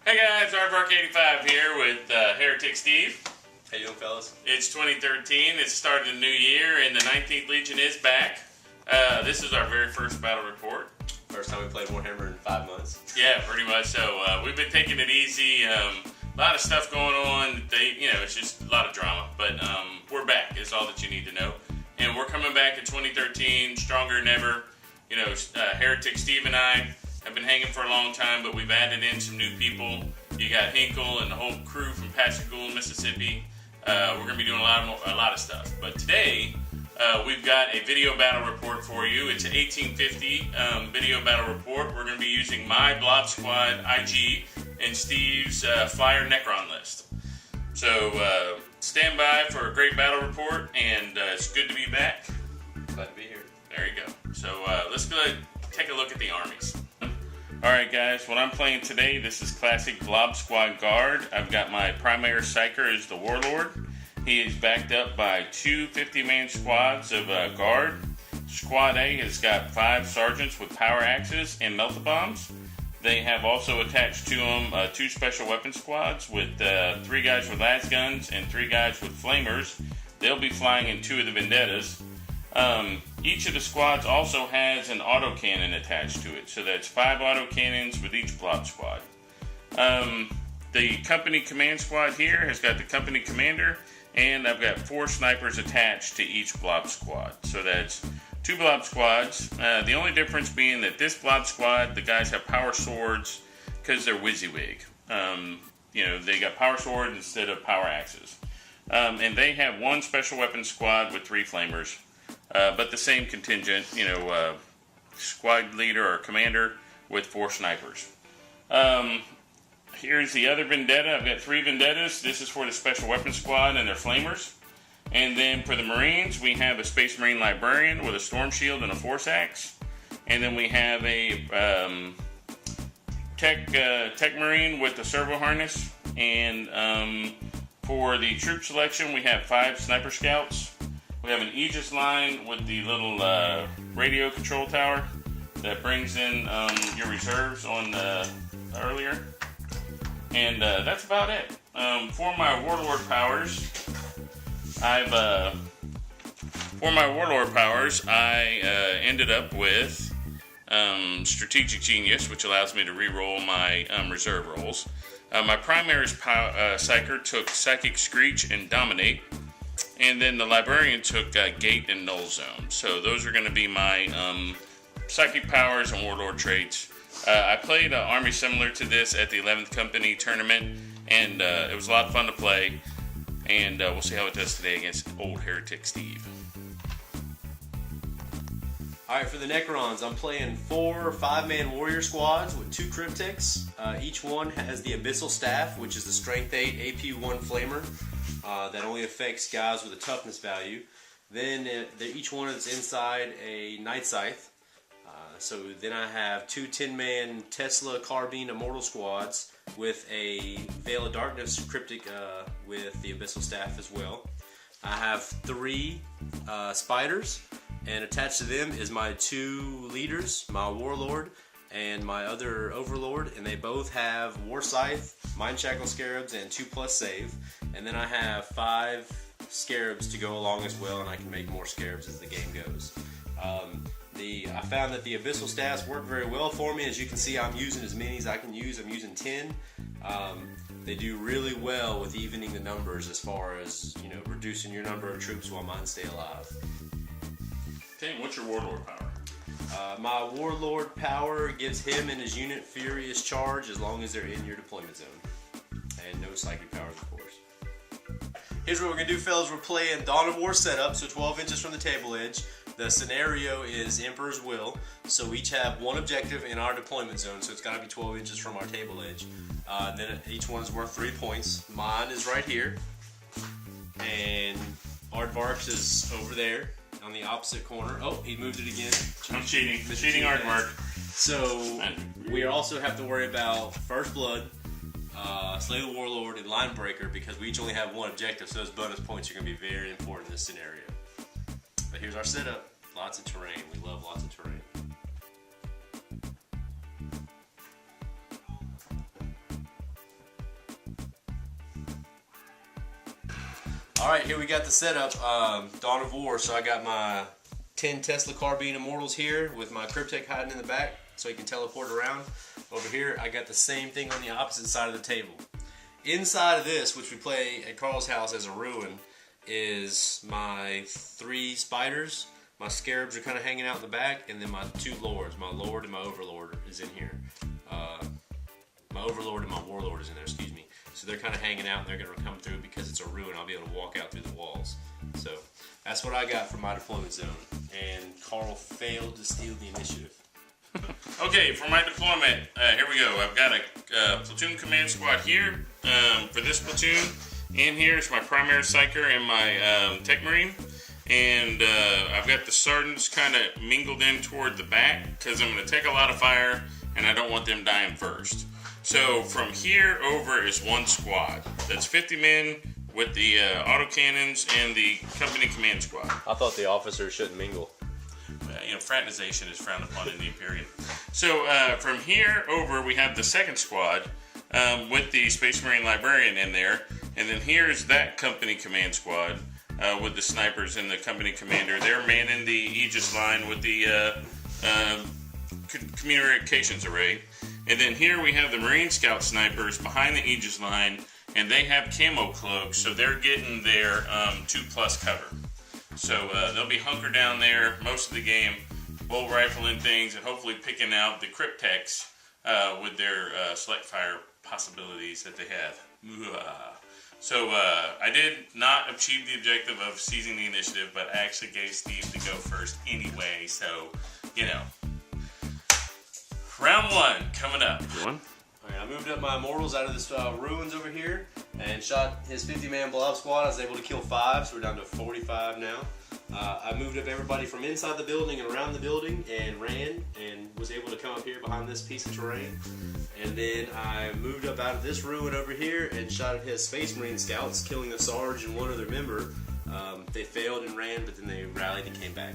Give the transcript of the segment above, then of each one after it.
Hey guys, AArdvark085 here with Heretic Steve. How you doing, fellas? It's 2013, it's started a new year, and the 19th Legion is back. This is our very first battle report. First time we played Warhammer in 5 months. Yeah, pretty much so. We've been taking it easy. A lot of stuff going on. It's just a lot of drama. But we're back, is all that you need to know. And we're coming back in 2013, stronger than ever. Heretic Steve and I have been hanging for a long time, but we've added in some new people. You got Hinkle and the whole crew from Pascagoula, Mississippi. We're going to be doing a lot of stuff. But today, we've got a video battle report for you. It's an 1850 video battle report. We're going to be using my Blob Squad IG and Steve's Flyer Necron list. So stand by for a great battle report, and it's good to be back. Glad to be here. There you go. So let's go take a look at the armies. Alright guys, what I'm playing today, this is classic Blob Squad Guard. I've got my primary psyker as the Warlord. He is backed up by two 50-man squads of Guard. Squad A has got 5 sergeants with power axes and melta bombs. They have also attached to them 2 special weapon squads with 3 guys with las guns and 3 guys with flamers. They'll be flying in 2 of the Vendettas. Each of the squads also has an autocannon attached to it, so that's 5 autocannons with each Blob Squad. The company command squad here has got the company commander, and I've got 4 snipers attached to each Blob Squad. So that's 2 Blob Squads. The only difference being that this Blob Squad, the guys have power swords because they're WYSIWYG. They got power swords instead of power axes. And they have 1 special weapon squad with 3 flamers. But the same contingent, squad leader or commander with 4 snipers. Here's the other Vendetta. I've got 3 Vendettas. This is for the special weapons squad and their flamers. And then for the Marines, we have a Space Marine Librarian with a Storm Shield and a Force Axe. And then we have a Tech Marine with a Servo Harness. And for the troop selection, we have 5 Sniper Scouts. We have an Aegis line with the little radio control tower that brings in your reserves on earlier. And that's about it. For my Warlord powers, I ended up with Strategic Genius, which allows me to re-roll my reserve rolls. My primary psyker took Psychic Screech and Dominate. And then the Librarian took Gate and Null Zone. So those are going to be my Psychic powers and Warlord traits. I played an army similar to this at the 11th Company tournament, and it was a lot of fun to play. And we'll see how it does today against old Heretic Steve. Alright, for the Necrons, I'm playing 4 5-man warrior squads with 2 Cryptics. Each one has the Abyssal Staff, which is the Strength 8 AP1 Flamer. That only affects guys with a toughness value. Then each one is inside a Night Scythe. So then I have 2 10-man Tesla Carbine Immortal squads with a Veil of Darkness Cryptic with the Abyssal Staff as well. I have 3 Spiders, and attached to them is my 2 leaders, my Warlord and my other Overlord, and they both have War Scythe, Mind Shackle Scarabs, and 2+ save. And then I have 5 Scarabs to go along as well, and I can make more Scarabs as the game goes. I found that the Abyssal Staffs work very well for me. As you can see, I'm using as many as I can use. I'm using 10. They do really well with evening the numbers as far as, reducing your number of troops while mine stay alive. Tim, what's your Warlord power? My Warlord power gives him and his unit Furious Charge as long as they're in your deployment zone. And no Psychic powers, of course. Here's what we're going to do, fellas. We're playing Dawn of War setup, so 12 inches from the table edge. The scenario is Emperor's Will, so we each have 1 objective in our deployment zone, so it's got to be 12 inches from our table edge. Then each one is worth 3 points. Mine is right here, and Aardvark's is over there on the opposite corner. Oh, he moved it again. I'm cheating. Cheating Aardvark. So we also have to worry about First Blood, Slay the Warlord, and Line Breaker, because we each only have 1 objective, so those bonus points are going to be very important in this scenario. But here's our setup. Lots of terrain. We love lots of terrain. Alright, here we got the setup. Dawn of War. So I got my 10 Tesla Carbine Immortals here with my Cryptek hiding in the back so he can teleport around. Over here, I got the same thing on the opposite side of the table. Inside of this, which we play at Carl's house as a ruin, is my 3 spiders. My scarabs are kind of hanging out in the back, and then my 2 lords, my lord and my overlord, is in here. My overlord and my warlord is in there, excuse me. So they're kind of hanging out, and they're going to come through because it's a ruin. I'll be able to walk out through the walls. So that's what I got for my deployment zone. And Carl failed to steal the initiative. Okay, for my deployment, here we go. I've got a platoon command squad here for this platoon. In here is my primary psyker and my tech marine. And I've got the sergeants kind of mingled in toward the back because I'm going to take a lot of fire and I don't want them dying first. So from here over is one squad. That's 50 men with the autocannons and the company command squad. I thought the officers shouldn't mingle. You know, fraternization is frowned upon in the Imperium. So from here over we have the second squad with the Space Marine Librarian in there. And then here's that company command squad with the snipers and the company commander. They're manning the Aegis line with the communications array. And then here we have the Marine Scout snipers behind the Aegis line, and they have camo cloaks, so they're getting their 2+ cover. So they'll be hunkered down there most of the game, bolt rifling things, and hopefully picking out the Crypteks with their select fire possibilities that they have. So I did not achieve the objective of seizing the initiative, but I actually gave Steve to go first anyway, so, you know. Round 1 coming up. Alright, I moved up my Immortals out of this ruins over here and shot his 50-man blob squad. I was able to kill 5, so we're down to 45 now. I moved up everybody from inside the building and around the building and ran and was able to come up here behind this piece of terrain. And then I moved up out of this ruin over here and shot at his Space Marine scouts, killing the Sarge and one other member. They failed and ran, but then they rallied and came back.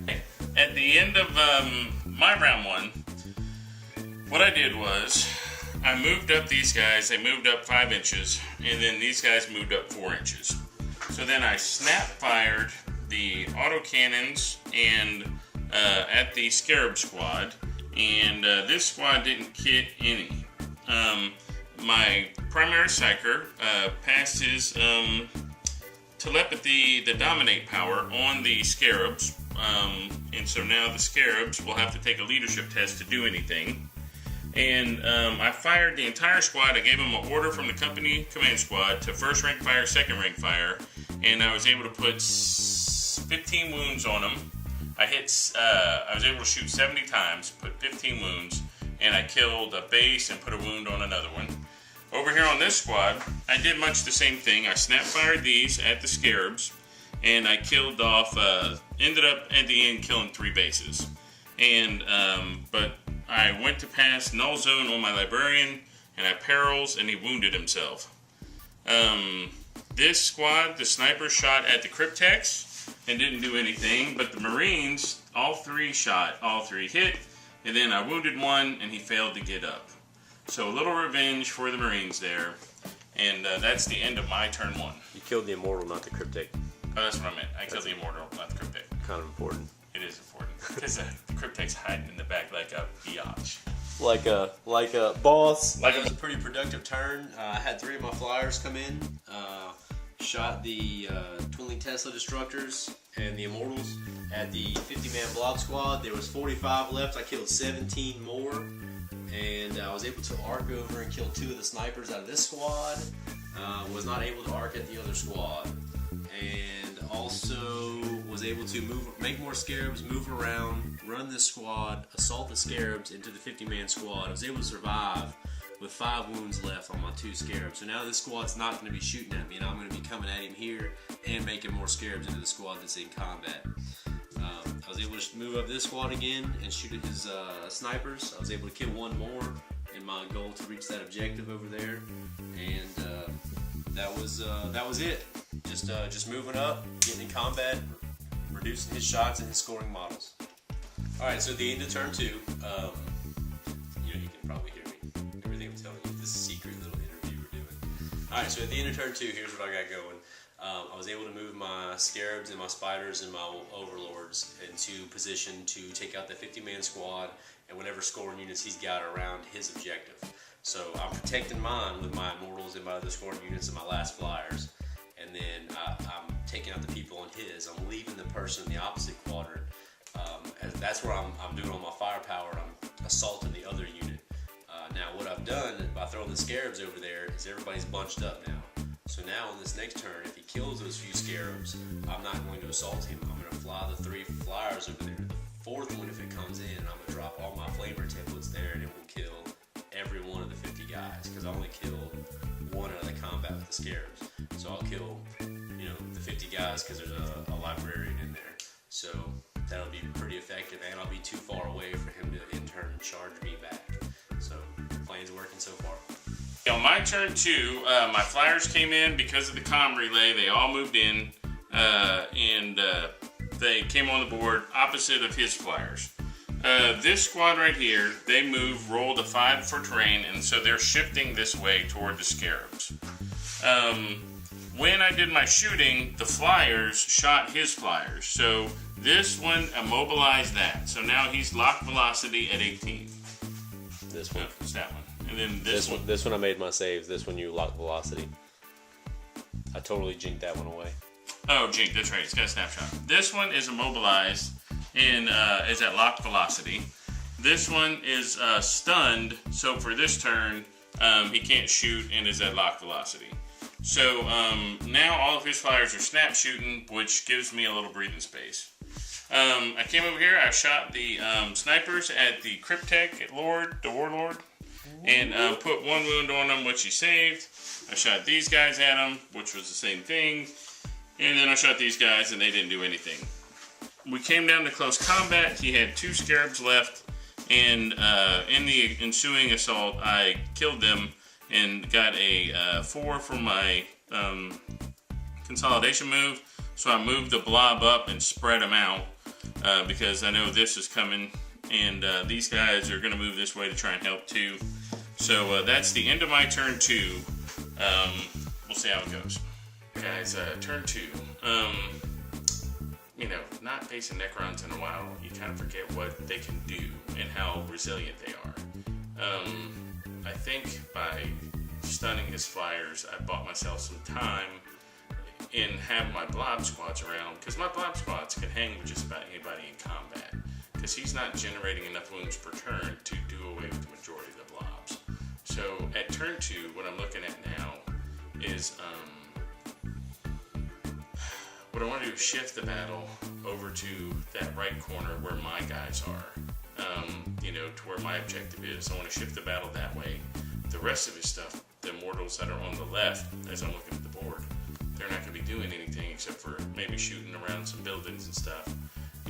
At the end of my round 1, what I did was I moved up these guys. They moved up 5 inches, and then these guys moved up 4 inches. So then I snap fired the autocannons and at the Scarab squad, and this squad didn't hit any. My primary psyker passed his telepathy, the dominate power, on the Scarabs, and so now the Scarabs will have to take a leadership test to do anything. And I fired the entire squad. I gave them an order from the company command squad to first rank fire, second rank fire, and I was able to put 15 wounds on them. I was able to shoot 70 times, put 15 wounds, and I killed a base and put a wound on another one. Over here on this squad, I did much the same thing. I snap fired these at the Scarabs, and I killed off, ended up at the end killing 3 bases. And, but I went to pass null zone on my Librarian, and I perils, and he wounded himself. This squad, the sniper shot at the Crypteks and didn't do anything, but the Marines, all 3 shot, all 3 hit, and then I wounded one, and he failed to get up. So a little revenge for the Marines there, and that's the end of my turn 1. You killed the Immortal, not the Cryptek. Oh, that's what I meant. I killed the Immortal, not the Cryptek. Kind of important. It is important, because the Cryptek's hiding in the back like a biatch. Like a boss. Like it was a pretty productive turn. I had 3 of my flyers come in, shot the Twinling Tesla Destructors and the Immortals at the 50-man blob squad. There was 45 left. I killed 17 more, and I was able to arc over and kill 2 of the snipers out of this squad. Was not able to arc at the other squad, and also was able to make more Scarabs, move around, run this squad, assault the Scarabs into the 50-man squad. I was able to survive with 5 wounds left on my 2 Scarabs. So now this squad's not going to be shooting at me, and I'm going to be coming at him here and making more Scarabs into the squad that's in combat. I was able to move up this squad again and shoot at his snipers. I was able to kill 1 more in my goal to reach that objective over there, and that was it. Just moving up, getting in combat, reducing his shots and his scoring models. All right, so at the end of turn 2, you can probably hear me. Everything I'm telling you, this secret little interview we're doing. All right, so at the end of turn 2, here's what I got going. I was able to move my scarabs and my spiders and my overlords into position to take out the 50-man squad and whatever scoring units he's got around his objective. So I'm protecting mine with my immortals and my other scoring units and my last flyers. And then I'm taking out the people on his. I'm leaving the person in the opposite quadrant. That's where I'm doing all my firepower. I'm assaulting the other unit. Now what I've done by throwing the scarabs over there is everybody's bunched up now. So now on this next turn, if he kills those few scarabs, I'm not going to assault him. I'm going to fly the 3 flyers over there. The 4th one, if it comes in, I'm going to drop all my flavor templates there, and it will kill every one of the 50 guys, because I only killed 1 out of the combat with the scarabs. So I'll kill, the 50 guys because there's a librarian in there. So that'll be pretty effective, and I'll be too far away for him to in turn charge me back. So the plan's working so far. On my turn 2, my flyers came in because of the comm relay. They all moved in, and they came on the board opposite of his flyers. This squad right here, they rolled a 5 for terrain, and so they're shifting this way toward the scarabs. When I did my shooting, the flyers shot his flyers. So this one immobilized that. So now he's lock velocity at 18. This one. It's that one. And then this one. This one I made my saves. This one you lock velocity. I totally jinked that one away. Oh, jink, that's right. It's got a snapshot. This one is immobilized and is at lock velocity. This one is stunned, so for this turn, he can't shoot and is at lock velocity. So now all of his flyers are snap shooting, which gives me a little breathing space. I came over here, I shot the snipers at the Cryptek the Warlord, and put 1 wound on him, which he saved. I shot these guys at him, which was the same thing. And then I shot these guys, and they didn't do anything. We came down to close combat. He had 2 scarabs left, and in the ensuing assault, I killed them and got a 4 for my consolidation move. So I moved the blob up and spread them out because I know this is coming, and these guys are going to move this way to try and help too. So that's the end of my turn 2. We'll see how it goes. Guys, turn 2. Not facing Necrons in a while, you kind of forget what they can do and how resilient they are. I think by stunning his flyers, I bought myself some time in having my blob squads around, because my blob squads can hang with just about anybody in combat, because he's not generating enough wounds per turn to do away with the majority of the blobs. So at turn 2, what I'm looking at now is what I want to do is shift the battle over to that right corner where my guys are, to where my objective is. I want to shift the battle that way. The rest of his stuff, the immortals that are on the left, as I'm looking at the board, they're not going to be doing anything except for maybe shooting around some buildings and stuff.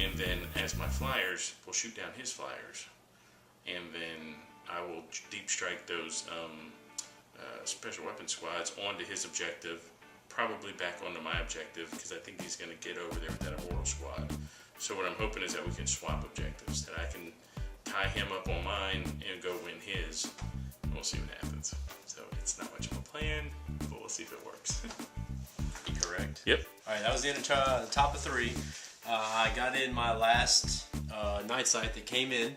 And then as my flyers, we'll shoot down his flyers. And then I will deep strike those special weapon squads onto his objective, probably back onto my objective, because I think he's going to get over there with that immortal squad. So what I'm hoping is that we can swap objectives, that I can tie him up on mine and go win his. We'll see what happens. So it's not much of a plan, but we'll see if it works. Correct. Yep. Alright, that was the end of top of 3. I got in my last night sight that came in.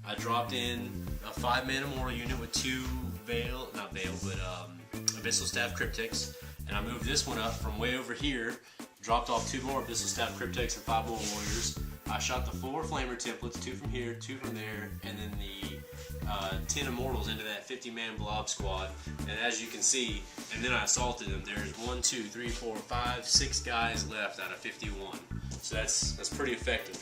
I dropped in a 5-man immortal unit with 2 Abyssal Staff Cryptics, and I moved this one up from way over here, dropped off 2 more Abyssal Staff Cryptics and 5 more Warriors. I shot the 4 Flamer templates, 2 from here, 2 from there, and then the 10 Immortals into that 50-man blob squad. And as you can see, and then I assaulted them, there's 1, 2, 3, 4, 5, 6 guys left out of 51. So that's pretty effective.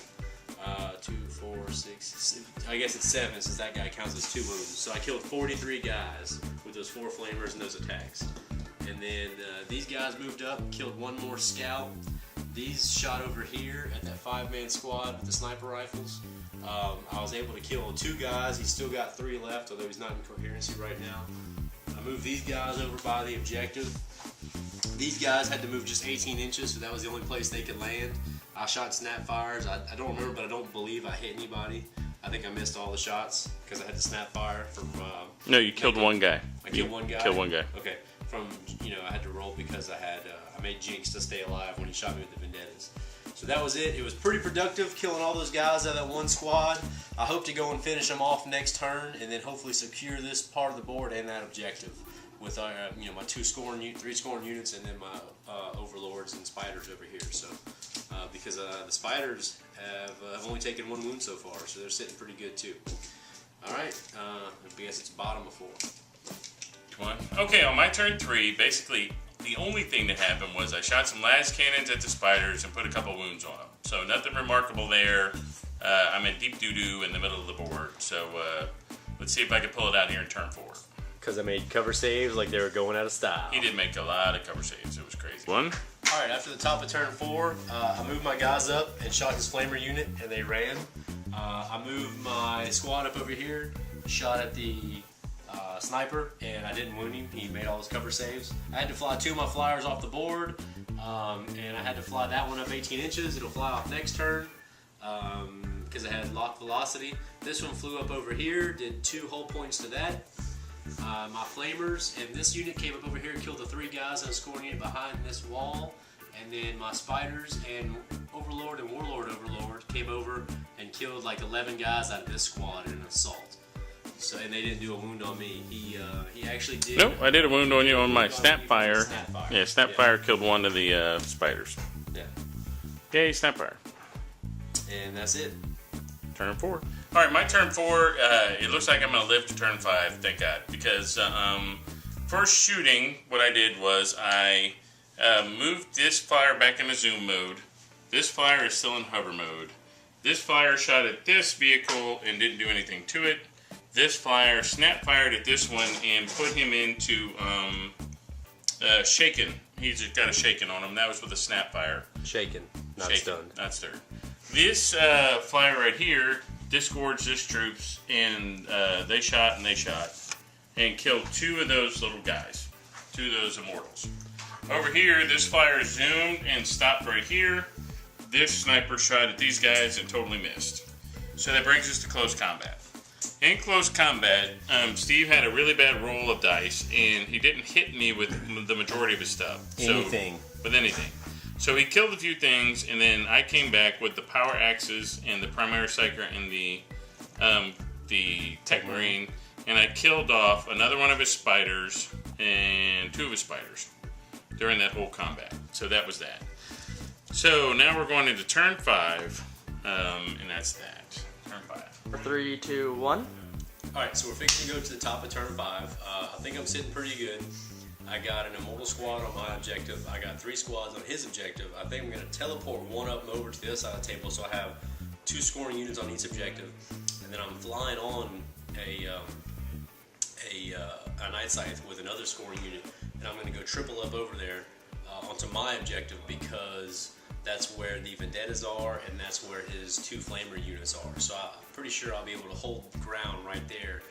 2, 4, 6, I guess it's 7 since that guy counts as 2 wounds. So I killed 43 guys with those 4 flamers and those attacks. And then these guys moved up, killed 1 more scout. These shot over here at that 5-man squad with the sniper rifles. I was able to kill 2 guys. He's still got 3 left, although he's not in coherency right now. I moved these guys over by the objective. These guys had to move just 18 inches, so that was the only place they could land. I shot snap fires. I don't remember, but I don't believe I hit anybody. I think I missed all the shots because I had to snap fire from... No, you killed 1 guy. I killed 1 guy? Killed 1 guy. Okay. from, I had to roll because I made Jinx to stay alive when he shot me with the Vendettas. So that was it. It was pretty productive, killing all those guys out of that one squad. I hope to go and finish them off next turn, and then hopefully secure this part of the board and that objective with my 3 scoring units, and then my overlords and spiders over here. So because the spiders have only taken 1 wound so far, so they're sitting pretty good too. All right, I guess it's bottom of 4. Okay, on my turn 3, basically the only thing that happened was I shot some las cannons at the spiders and put a couple wounds on them. So nothing remarkable there. I'm in deep doo-doo in the middle of the board. So let's see if I can pull it out here in turn 4. Because I made cover saves like they were going out of style. He did make a lot of cover saves. It was crazy. 1. All right, after the top of turn 4, I moved my guys up and shot his flamer unit, and they ran. I moved my squad up over here, shot at the sniper, and I didn't wound him. He made all his cover saves. I had to fly 2 of my flyers off the board, and I had to fly that one up 18 inches. It'll fly off next turn because it had lock velocity. This one flew up over here, did 2 hull points to that. My flamers and this unit came up over here and killed the 3 guys on a scoring unit behind this wall, and then my spiders and overlord and warlord came over and killed like 11 guys out of this squad in an assault. So, and they didn't do a wound on me. He actually did. Nope, I did a wound on you on my Snapfire. Yeah, Snapfire killed one of the spiders. Yeah. Yay, Snapfire. And that's it. Turn 4. All right, my turn 4. It looks like I'm going to live to turn 5. Thank God, because first shooting, what I did was I moved this flyer back into zoom mode. This flyer is still in hover mode. This flyer shot at this vehicle and didn't do anything to it. This flyer snap fired at this one and put him into shaken. He's got a shaken on him. That was with a snap fire. Shaken, not stunned. Not stunned. This flyer right here disgorged his troops, and they shot and killed 2 of those little guys, 2 of those immortals. Over here, this flyer zoomed and stopped right here. This sniper shot at these guys and totally missed. So that brings us to close combat. In close combat, Steve had a really bad roll of dice, and he didn't hit me with the majority of his stuff. Anything. With anything. So he killed a few things, and then I came back with the power axes and the primary psyker and the tech marine, and I killed off another one of his spiders and 2 of his spiders during that whole combat. So that was that. So now we're going into turn 5, and that's that. Turn 5. 3, 2, 1. Alright, so we're fixing to go to the top of turn 5. I think I'm sitting pretty good. I got an immortal squad on my objective. I got 3 squads on his objective. I think I'm going to teleport one up and over to the other side of the table, so I have 2 scoring units on each objective. And then I'm flying on a night scythe with another scoring unit, and I'm going to go triple up over there onto my objective, because that's where the Vendettas are, and that's where his 2 flamer units are. So I'm pretty sure I'll be able to hold ground right there.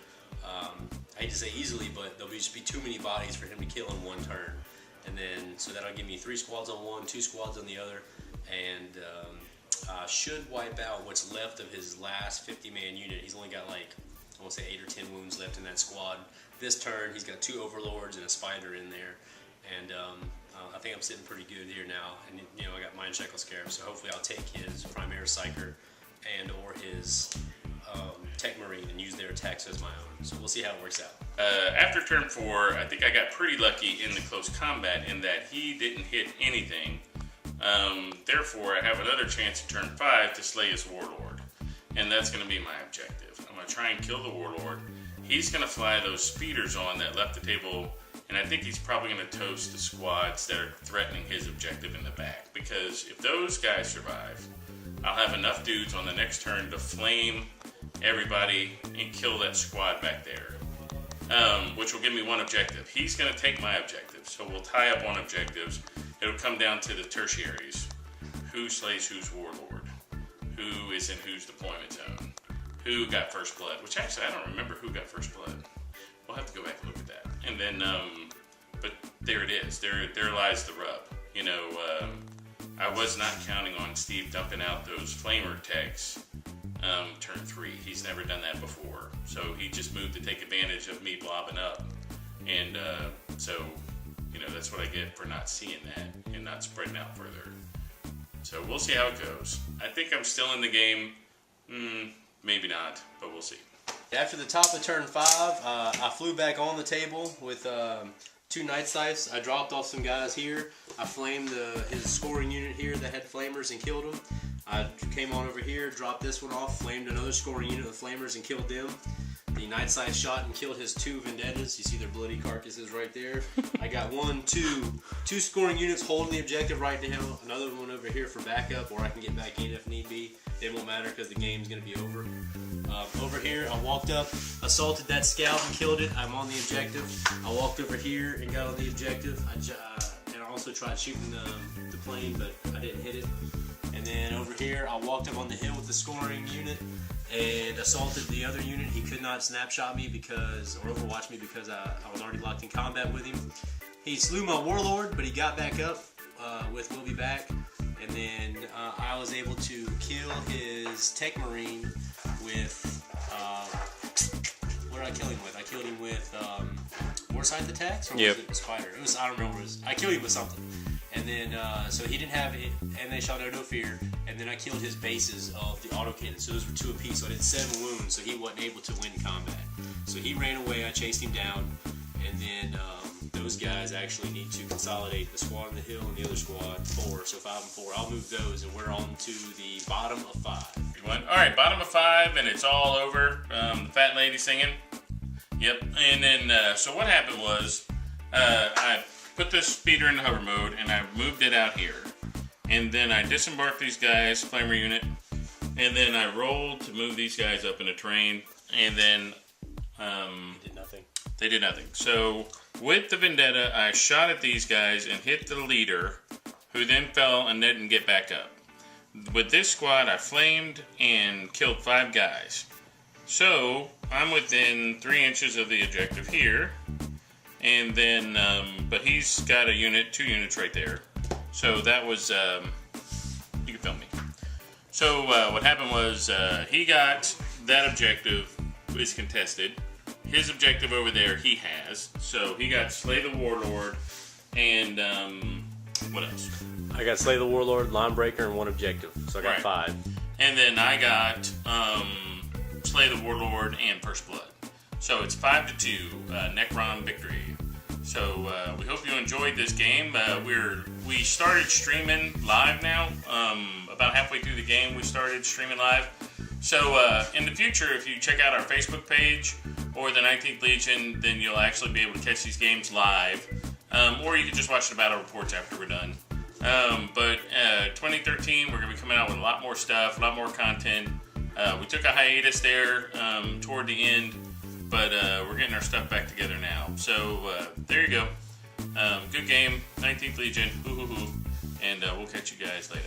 I hate to say easily, but there'll just be too many bodies for him to kill in one turn. And then, so that'll give me 3 squads on one, 2 squads on the other, and should wipe out what's left of his last 50-man unit. He's only got like, I want to say 8 or 10 wounds left in that squad. This turn, he's got 2 overlords and a spider in there. And I think I'm sitting pretty good here now. And I got Mind Shackle Scarab, so hopefully I'll take his Primary Psyker and or his Tech Marine and use their attacks as my own. So we'll see how it works out. After turn 4, I think I got pretty lucky in the close combat in that he didn't hit anything. Therefore, I have another chance in turn 5 to slay his Warlord. And that's going to be my objective. I'm going to try and kill the Warlord. He's going to fly those speeders on that left the table, and I think he's probably going to toast the squads that are threatening his objective in the back. Because if those guys survive, I'll have enough dudes on the next turn to flame everybody and kill that squad back there. Which will give me one objective. He's going to take my objective, so we'll tie up on objectives. It'll come down to the tertiaries. Who slays whose Warlord? Who is in whose deployment zone? Who got first blood? Which actually, I don't remember who got first blood. We'll have to go back and look at that. And then, but there it is. There lies the rub. I was not counting on Steve dumping out those flamer techs turn 3. He's never done that before. So he just moved to take advantage of me blobbing up. And so you know, that's what I get for not seeing that and not spreading out further. So we'll see how it goes. I think I'm still in the game. Maybe not, but we'll see. After the top of turn 5, I flew back on the table with 2 night scythes. I dropped off some guys here. I flamed his scoring unit here that had flamers and killed them. I came on over here, dropped this one off, flamed another scoring unit with flamers and killed them. The night scythe shot and killed his 2 vendettas. You see their bloody carcasses right there. I got 2 scoring units holding the objective right now. Another one over here for backup, or I can get back in if need be. It won't matter because the game's going to be over. Over here, I walked up, assaulted that scout and killed it. I'm on the objective. I walked over here and got on the objective. And I also tried shooting the plane, but I didn't hit it. And then over here, I walked up on the hill with the scoring unit and assaulted the other unit. He could not snapshot me or overwatch me because I was already locked in combat with him. He slew my warlord, but he got back up with "We'll be back." And then I was able to kill his tech marine with, what did I kill him with? I killed him with Warscythe attacks, or was it a spider? I don't remember. I killed him with something. And then, so he didn't have it, and they shot out no fear. And then I killed his bases of the autocannon. So those were 2 apiece. So I did 7 wounds, so he wasn't able to win combat. So he ran away. I chased him down, and then those guys actually need to consolidate. The squad on the hill and the other squad 4. So 5 and 4. I'll move those, and we're on to the bottom of 5. All right, bottom of 5, and it's all over. The fat lady singing. Yep. And then, so what happened was, I put this speeder in hover mode, and I moved it out here. And then I disembarked these guys, flamer unit, and then I rolled to move these guys up in a terrain, and then Did nothing. They did nothing. So with the vendetta, I shot at these guys and hit the leader, who then fell and didn't get back up. With this squad, I flamed and killed 5 guys. So I'm within 3 inches of the objective here. And then, but he's got a unit, 2 units right there. So that was, you can film me. So what happened was, he got that objective, is contested. His objective over there, he has. So he got Slay the Warlord, and what else? I got Slay the Warlord, Line Breaker, and 1 objective. So I got 5. And then I got Slay the Warlord and First Blood. So it's 5-2, Necron victory. So we hope you enjoyed this game. We started streaming live now. About halfway through the game, we started streaming live. So in the future, if you check out our Facebook page or the 19th Legion, then you'll actually be able to catch these games live. Or you can just watch the battle reports after we're done. But 2013, we're going to be coming out with a lot more stuff, a lot more content. We took a hiatus there toward the end, but we're getting our stuff back together now. So there you go. Good game, 19th Legion, and we'll catch you guys later.